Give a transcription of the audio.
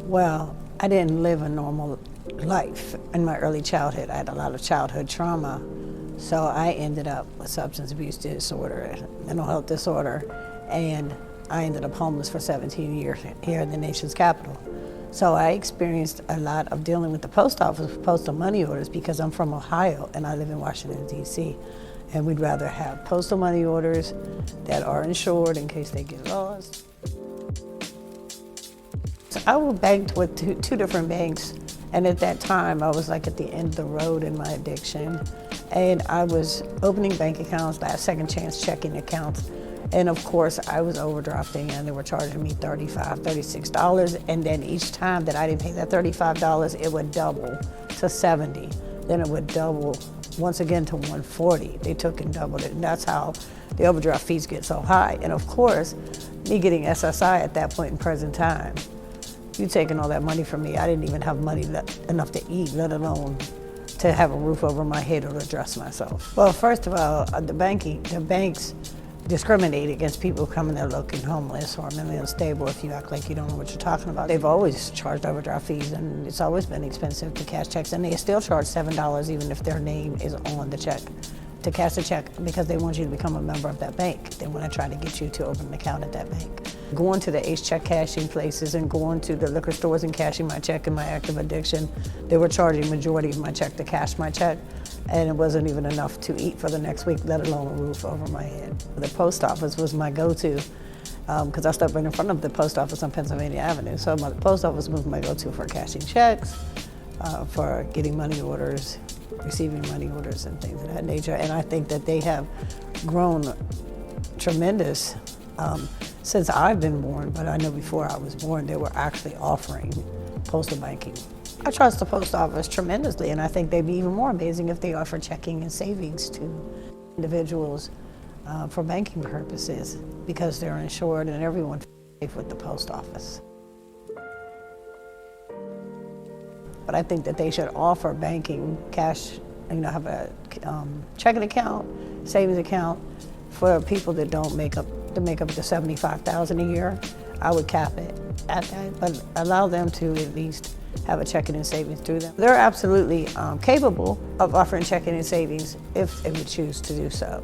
Well, I didn't live a normal life in my early childhood. I had a lot of childhood trauma. So I ended up with substance abuse disorder, mental health disorder, and I ended up homeless for 17 years here in the nation's capital. So I experienced a lot of dealing with the post office with postal money orders because I'm from Ohio and I live in Washington, D.C. And we'd rather have postal money orders that are insured in case they get lost. So I banked with two different banks, and at that time I was like at the end of the road in my addiction. And I was opening bank accounts, last second chance checking accounts. And of course I was overdrafting and they were charging me $35, $36. And then each time that I didn't pay that $35, it would double to $70. Then it would double once again to $140. They took and doubled it. And that's how the overdraft fees get so high. And of course, me getting SSI at that point in present time, you taking all that money from me, I didn't even have money enough to eat, let alone to have a roof over my head or to dress myself. Well, first of all, the banks discriminate against people coming there looking homeless or mentally unstable if you act like you don't know what you're talking about. They've always charged overdraft fees, and it's always been expensive to cash checks, and they still charge $7 even if their name is on the check to cash a check, because they want you to become a member of that bank. They want to try to get you to open an account at that bank. Going to the Ace check cashing places and going to the liquor stores and cashing my check in my active addiction, they were charging majority of my check to cash my check, and it wasn't even enough to eat for the next week, let alone a roof over my head. The post office was my go-to, because I stepped right in front of the post office on Pennsylvania Avenue. So the post office was my go-to for cashing checks, for getting money orders, receiving money orders and things of that nature. And I think that they have grown tremendous since I've been born, but I know before I was born, they were actually offering postal banking. I trust the post office tremendously, and I think they'd be even more amazing if they offer checking and savings to individuals for banking purposes, because they're insured and everyone's safe with the post office. But I think that they should offer banking, cash, have a checking account, savings account for people that don't make up the $75,000 a year. I would cap it at that, but allow them to at least have a checking and savings through them. They're absolutely capable of offering checking and savings if they would choose to do so.